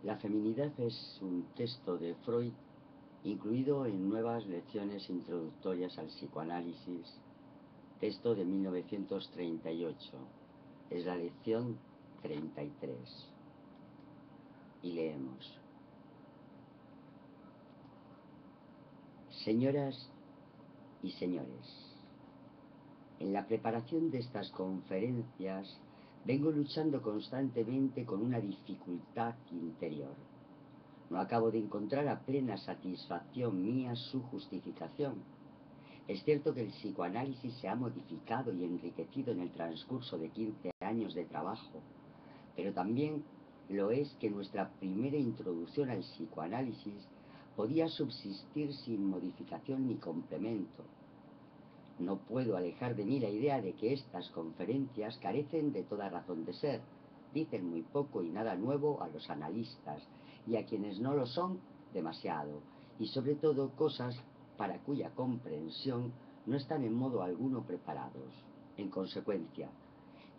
La feminidad es un texto de Freud incluido en Nuevas lecciones introductorias al psicoanálisis, texto de 1938. Es la lección 33. Y leemos: Señoras y señores, en la preparación de estas conferencias vengo luchando constantemente con una dificultad interior. No acabo de encontrar a plena satisfacción mía su justificación. Es cierto que el psicoanálisis se ha modificado y enriquecido en el transcurso de 15 años de trabajo, pero también lo es que nuestra primera introducción al psicoanálisis podía subsistir sin modificación ni complemento. No puedo alejar de mí la idea de que estas conferencias carecen de toda razón de ser. Dicen muy poco y nada nuevo a los analistas, y a quienes no lo son, demasiado, y sobre todo cosas para cuya comprensión no están en modo alguno preparados. En consecuencia,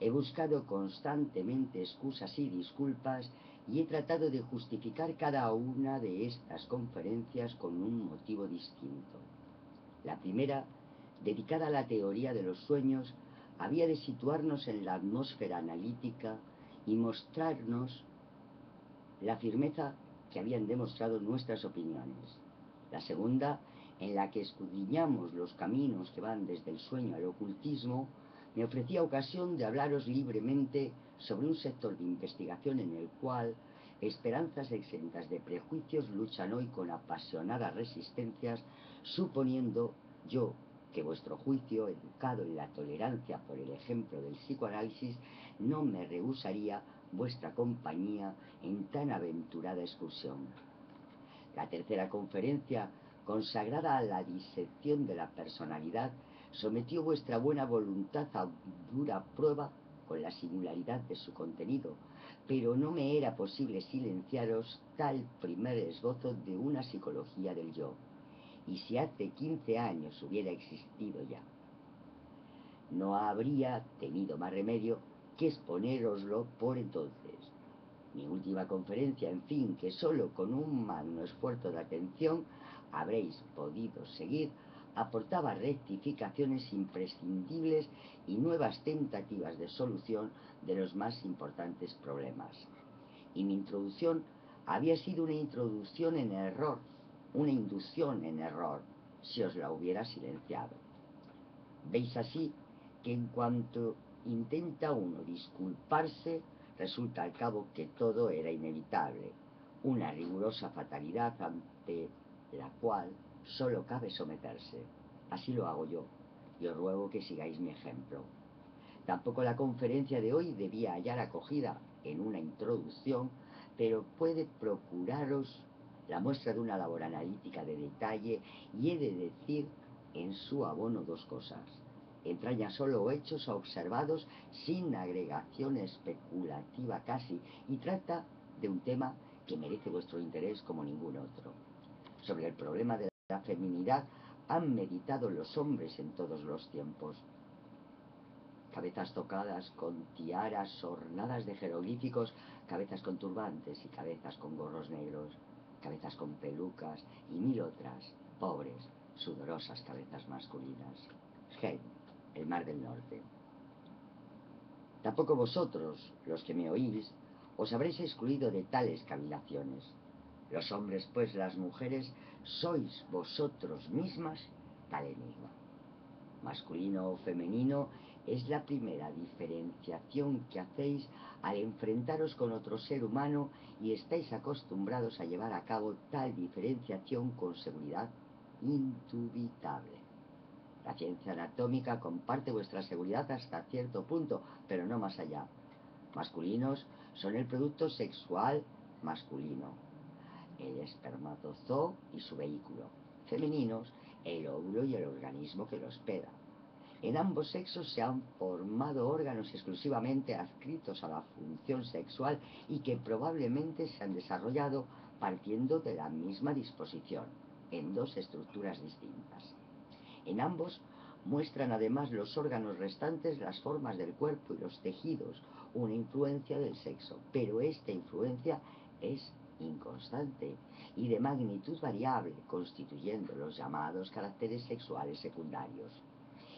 he buscado constantemente excusas y disculpas y he tratado de justificar cada una de estas conferencias con un motivo distinto. La primera, dedicada a la teoría de los sueños, había de situarnos en la atmósfera analítica y mostrarnos la firmeza que habían demostrado nuestras opiniones. La segunda, en la que escudriñamos los caminos que van desde el sueño al ocultismo, me ofrecía ocasión de hablaros libremente sobre un sector de investigación en el cual esperanzas exentas de prejuicios luchan hoy con apasionadas resistencias, suponiendo yo que vuestro juicio, educado en la tolerancia por el ejemplo del psicoanálisis, no me rehusaría vuestra compañía en tan aventurada excursión. La tercera conferencia, consagrada a la disección de la personalidad, sometió vuestra buena voluntad a dura prueba con la singularidad de su contenido, pero no me era posible silenciaros tal primer esbozo de una psicología del yo, y si hace 15 años hubiera existido ya, no habría tenido más remedio que exponéroslo por entonces. Mi última conferencia, en fin, que solo con un magno esfuerzo de atención habréis podido seguir, aportaba rectificaciones imprescindibles y nuevas tentativas de solución de los más importantes problemas. Y mi introducción había sido una introducción en error, una inducción en error, si os la hubiera silenciado. Veis así que en cuanto intenta uno disculparse, resulta al cabo que todo era inevitable, una rigurosa fatalidad ante la cual solo cabe someterse. Así lo hago yo, y os ruego que sigáis mi ejemplo. Tampoco la conferencia de hoy debía hallar acogida en una introducción, pero puede procuraros la muestra de una labor analítica de detalle, y he de decir en su abono dos cosas. Entraña solo hechos observados sin agregación especulativa casi, y trata de un tema que merece vuestro interés como ningún otro. Sobre el problema de la feminidad han meditado los hombres en todos los tiempos. Cabezas tocadas con tiaras ornadas de jeroglíficos, cabezas con turbantes y cabezas con gorros negros, cabezas con pelucas y mil otras, pobres, sudorosas cabezas masculinas. Gen, el Mar del Norte. Tampoco vosotros, los que me oís, os habréis excluido de tales cavilaciones. Los hombres, pues las mujeres, sois vosotros mismas tal enigma. Masculino o femenino es la primera diferenciación que hacéis al enfrentaros con otro ser humano, y estáis acostumbrados a llevar a cabo tal diferenciación con seguridad indubitable. La ciencia anatómica comparte vuestra seguridad hasta cierto punto, pero no más allá. Masculinos son el producto sexual masculino, el espermatozoo y su vehículo. Femeninos, el óvulo y el organismo que lo hospeda. En ambos sexos se han formado órganos exclusivamente adscritos a la función sexual y que probablemente se han desarrollado partiendo de la misma disposición, en dos estructuras distintas. En ambos muestran además los órganos restantes, las formas del cuerpo y los tejidos, una influencia del sexo, pero esta influencia es inconstante y de magnitud variable, constituyendo los llamados caracteres sexuales secundarios.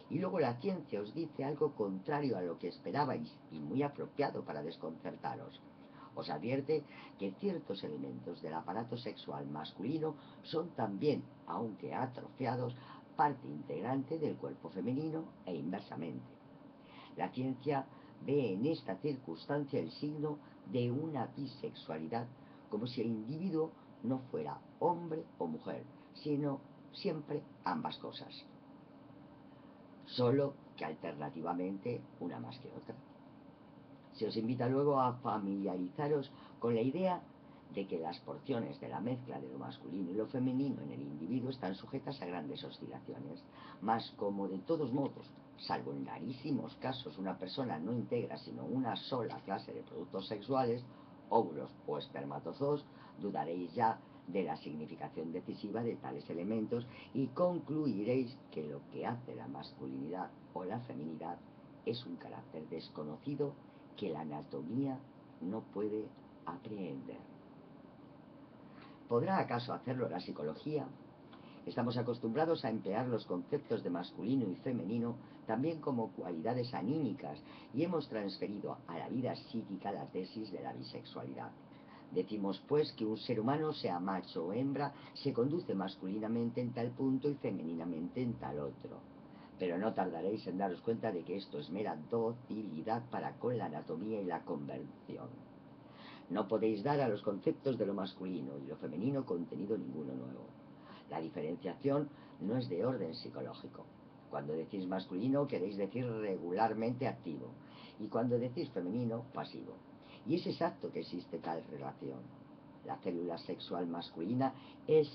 Y luego la ciencia os dice algo contrario a lo que esperabais y muy apropiado para desconcertaros. Os advierte que ciertos elementos del aparato sexual masculino son también, aunque atrofiados, parte integrante del cuerpo femenino e inversamente. La ciencia ve en esta circunstancia el signo de una bisexualidad, como si el individuo no fuera hombre o mujer, sino siempre ambas cosas, solo que alternativamente una más que otra. Se os invita luego a familiarizaros con la idea de que las porciones de la mezcla de lo masculino y lo femenino en el individuo están sujetas a grandes oscilaciones, mas como de todos modos, salvo en rarísimos casos, una persona no integra sino una sola clase de productos sexuales, óvulos o espermatozoos, dudaréis ya de la significación decisiva de tales elementos y concluiréis que lo que hace la masculinidad o la feminidad es un carácter desconocido que la anatomía no puede aprehender. ¿Podrá acaso hacerlo la psicología? Estamos acostumbrados a emplear los conceptos de masculino y femenino también como cualidades anímicas y hemos transferido a la vida psíquica la tesis de la bisexualidad. Decimos pues que un ser humano, sea macho o hembra, se conduce masculinamente en tal punto y femeninamente en tal otro. Pero no tardaréis en daros cuenta de que esto es mera docilidad para con la anatomía y la convención. No podéis dar a los conceptos de lo masculino y lo femenino contenido ninguno nuevo. La diferenciación no es de orden psicológico. Cuando decís masculino queréis decir regularmente activo y cuando decís femenino, pasivo. Y es exacto que existe tal relación. La célula sexual masculina es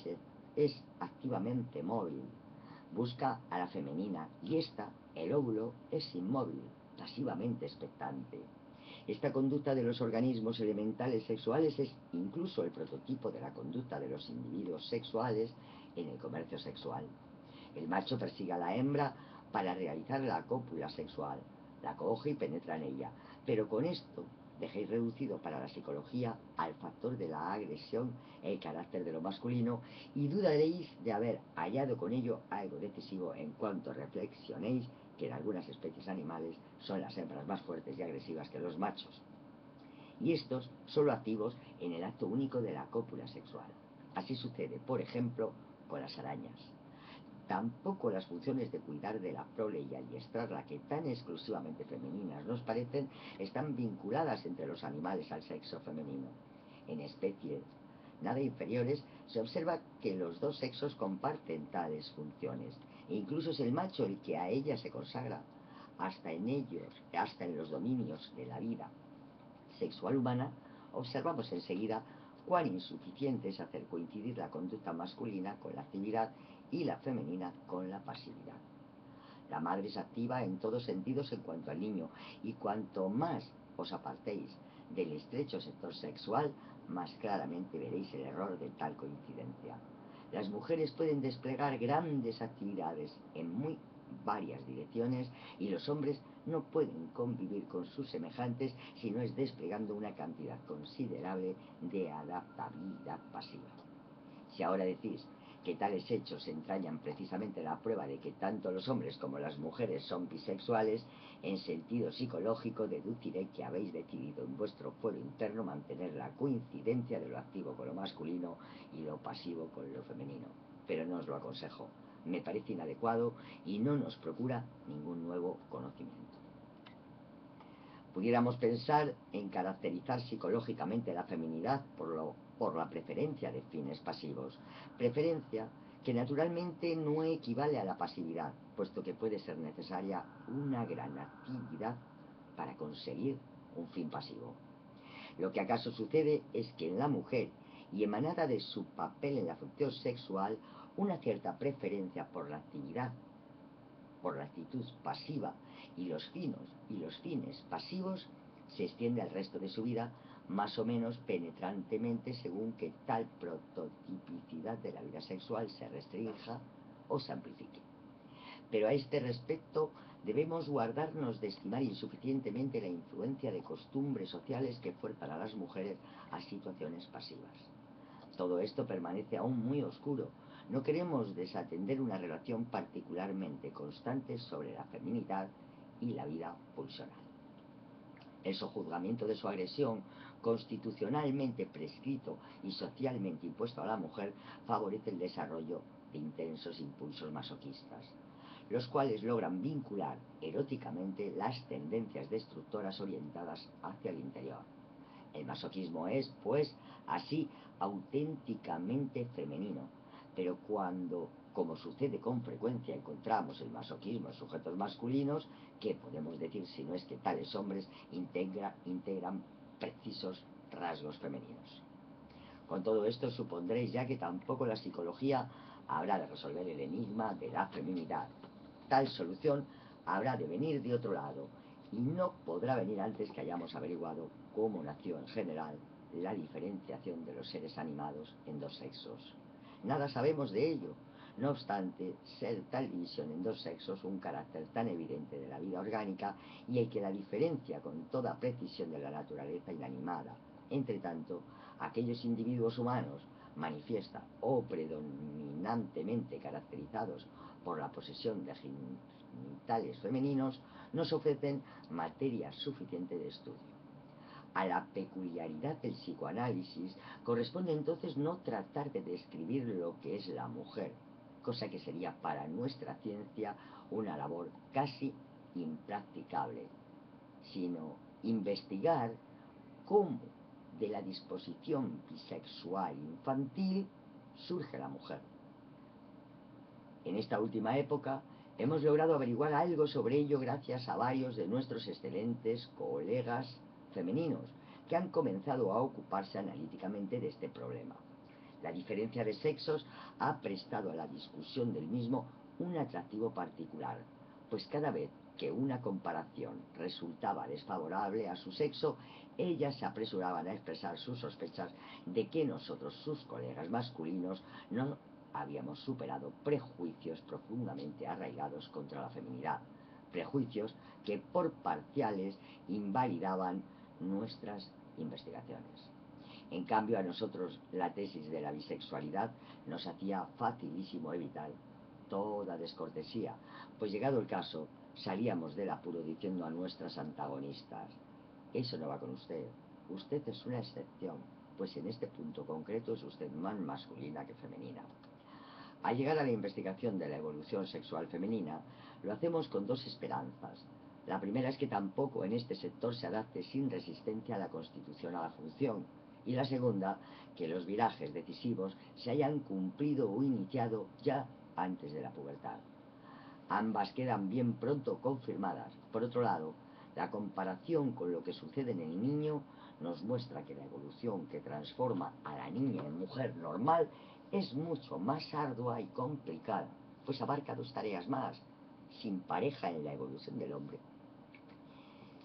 activamente móvil, busca a la femenina y ésta, el óvulo, es inmóvil, pasivamente expectante. Esta conducta de los organismos elementales sexuales es incluso el prototipo de la conducta de los individuos sexuales en el comercio sexual. El macho persigue a la hembra para realizar la cópula sexual, la coge y penetra en ella, pero con esto dejéis reducido para la psicología al factor de la agresión el carácter de lo masculino y dudaréis de haber hallado con ello algo decisivo en cuanto reflexionéis que en algunas especies animales son las hembras más fuertes y agresivas que los machos, y estos solo activos en el acto único de la cópula sexual. Así sucede, por ejemplo, con las arañas. Tampoco las funciones de cuidar de la prole y adiestrarla, que tan exclusivamente femeninas nos parecen, están vinculadas entre los animales al sexo femenino. En especies nada inferiores se observa que los dos sexos comparten tales funciones, e incluso es el macho el que a ella se consagra. Hasta en los dominios de la vida sexual humana, observamos enseguida cuán insuficiente es hacer coincidir la conducta masculina con la actividad y la femenina con la pasividad. La madre es activa en todos sentidos en cuanto al niño, y cuanto más os apartéis del estrecho sector sexual, más claramente veréis el error de tal coincidencia. Las mujeres pueden desplegar grandes actividades en muy varias direcciones y los hombres no pueden convivir con sus semejantes si no es desplegando una cantidad considerable de adaptabilidad pasiva. Si ahora decís que tales hechos entrañan precisamente la prueba de que tanto los hombres como las mujeres son bisexuales, en sentido psicológico deduciré que habéis decidido en vuestro fuero interno mantener la coincidencia de lo activo con lo masculino y lo pasivo con lo femenino. Pero no os lo aconsejo, me parece inadecuado y no nos procura ningún nuevo conocimiento. Pudiéramos pensar en caracterizar psicológicamente la feminidad por la preferencia de fines pasivos, preferencia que naturalmente no equivale a la pasividad, puesto que puede ser necesaria una gran actividad para conseguir un fin pasivo. Lo que acaso sucede es que en la mujer, y emanada de su papel en la función sexual, una cierta preferencia por la actividad, por la actitud pasiva y los fines pasivos se extiende al resto de su vida, más o menos penetrantemente, según que tal prototipicidad de la vida sexual se restrinja o se amplifique. Pero a este respecto debemos guardarnos de estimar insuficientemente la influencia de costumbres sociales que fuerzan a las mujeres a situaciones pasivas. Todo esto permanece aún muy oscuro. No queremos desatender una relación particularmente constante sobre la feminidad y la vida pulsional. El sojuzgamiento de su agresión, constitucionalmente prescrito y socialmente impuesto a la mujer, favorece el desarrollo de intensos impulsos masoquistas, los cuales logran vincular eróticamente las tendencias destructoras orientadas hacia el interior. El masoquismo es, pues, así auténticamente femenino, pero cuando, como sucede con frecuencia, encontramos el masoquismo en sujetos masculinos, ¿qué podemos decir si no es que tales hombres integran precisos rasgos femeninos? Con todo esto supondréis ya que tampoco la psicología habrá de resolver el enigma de la feminidad. Tal solución habrá de venir de otro lado, y no podrá venir antes que hayamos averiguado cómo nació en general la diferenciación de los seres animados en dos sexos. Nada sabemos de ello, no obstante ser tal división en dos sexos un carácter tan evidente de la vida orgánica y el que la diferencia con toda precisión de la naturaleza inanimada. Entre tanto, aquellos individuos humanos manifiesta o predominantemente caracterizados por la posesión de genitales femeninos, nos ofrecen materia suficiente de estudio. A la peculiaridad del psicoanálisis corresponde entonces no tratar de describir lo que es la mujer, cosa que sería para nuestra ciencia una labor casi impracticable, sino investigar cómo de la disposición bisexual infantil surge la mujer. En esta última época hemos logrado averiguar algo sobre ello gracias a varios de nuestros excelentes colegas femeninos que han comenzado a ocuparse analíticamente de este problema. La diferencia de sexos ha prestado a la discusión del mismo un atractivo particular, pues cada vez que una comparación resultaba desfavorable a su sexo, ellas se apresuraban a expresar sus sospechas de que nosotros, sus colegas masculinos, no habíamos superado prejuicios profundamente arraigados contra la feminidad, prejuicios que por parciales invalidaban nuestras investigaciones. En cambio, a nosotros la tesis de la bisexualidad nos hacía facilísimo evitar toda descortesía, pues llegado el caso, salíamos del apuro diciendo a nuestras antagonistas: eso no va con usted, usted es una excepción, pues en este punto concreto es usted más masculina que femenina. Al llegar a la investigación de la evolución sexual femenina, lo hacemos con dos esperanzas. La primera es que tampoco en este sector se adapte sin resistencia a la constitución a la función, y la segunda, que los virajes decisivos se hayan cumplido o iniciado ya antes de la pubertad. Ambas quedan bien pronto confirmadas. Por otro lado, la comparación con lo que sucede en el niño nos muestra que la evolución que transforma a la niña en mujer normal es mucho más ardua y complicada, pues abarca dos tareas más, sin pareja en la evolución del hombre.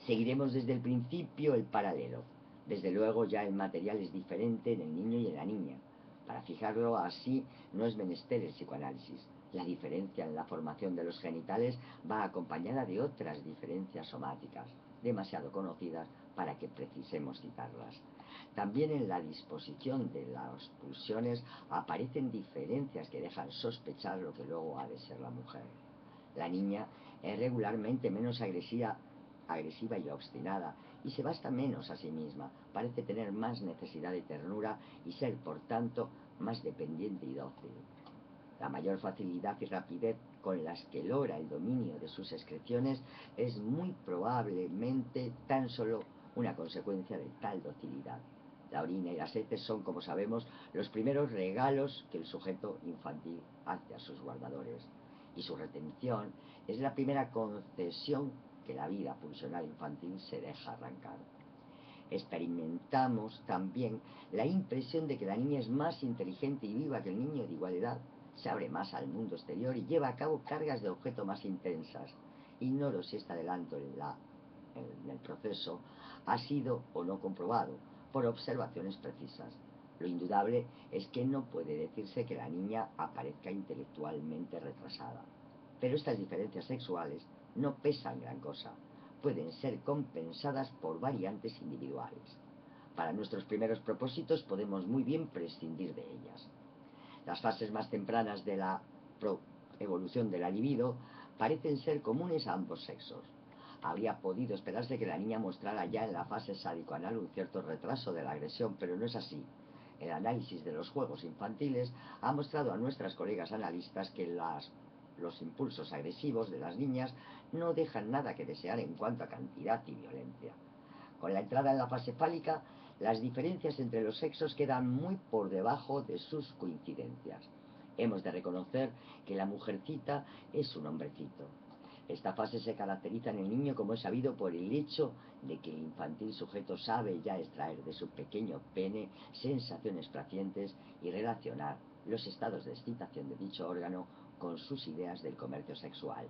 Seguiremos desde el principio el paralelo. Desde luego ya el material es diferente en el niño y en la niña. Para fijarlo así no es menester el psicoanálisis. La diferencia en la formación de los genitales va acompañada de otras diferencias somáticas, demasiado conocidas para que precisemos citarlas. También en la disposición de las pulsiones aparecen diferencias que dejan sospechar lo que luego ha de ser la mujer. La niña es regularmente menos agresiva y obstinada, y se basta menos a sí misma, parece tener más necesidad de ternura y ser, por tanto, más dependiente y dócil. La mayor facilidad y rapidez con las que logra el dominio de sus excreciones es muy probablemente tan solo una consecuencia de tal docilidad. La orina y las heces son, como sabemos, los primeros regalos que el sujeto infantil hace a sus guardadores, y su retención es la primera concesión que la vida pulsional infantil se deja arrancar. Experimentamos también la impresión de que la niña es más inteligente y viva que el niño de igual edad, se abre más al mundo exterior y lleva a cabo cargas de objeto más intensas. Ignoro si este adelanto en el proceso ha sido o no comprobado por observaciones precisas. Lo indudable es que no puede decirse que la niña aparezca intelectualmente retrasada. Pero estas diferencias sexuales no pesan gran cosa. Pueden ser compensadas por variantes individuales. Para nuestros primeros propósitos podemos muy bien prescindir de ellas. Las fases más tempranas de la evolución de la libido parecen ser comunes a ambos sexos. Habría podido esperarse que la niña mostrara ya en la fase sádico-anal un cierto retraso de la agresión, pero no es así. El análisis de los juegos infantiles ha mostrado a nuestras colegas analistas que los impulsos agresivos de las niñas no dejan nada que desear en cuanto a cantidad y violencia. Con la entrada en la fase fálica, las diferencias entre los sexos quedan muy por debajo de sus coincidencias. Hemos de reconocer que la mujercita es un hombrecito. Esta fase se caracteriza en el niño, como es sabido, por el hecho de que el infantil sujeto sabe ya extraer de su pequeño pene sensaciones placientes y relacionar los estados de excitación de dicho órgano con sus ideas del comercio sexual.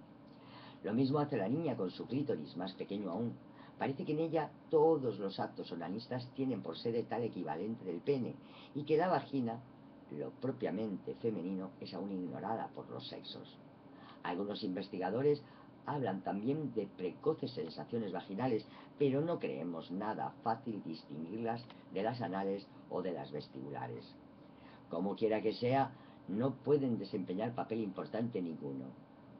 Lo mismo hace la niña con su clítoris, más pequeño aún. Parece que en ella todos los actos onanistas tienen por sede tal equivalente del pene, y que la vagina, lo propiamente femenino, es aún ignorada por los sexos. Algunos investigadores hablan también de precoces sensaciones vaginales, pero no creemos nada fácil distinguirlas de las anales o de las vestibulares. Como quiera que sea, no pueden desempeñar papel importante ninguno.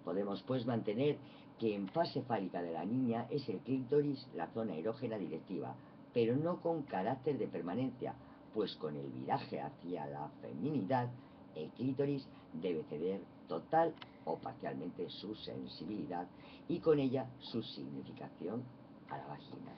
Podemos pues mantener que en fase fálica de la niña es el clítoris la zona erógena directiva, pero no con carácter de permanencia, pues con el viraje hacia la feminidad, el clítoris debe ceder total o parcialmente su sensibilidad y con ella su significación a la vagina.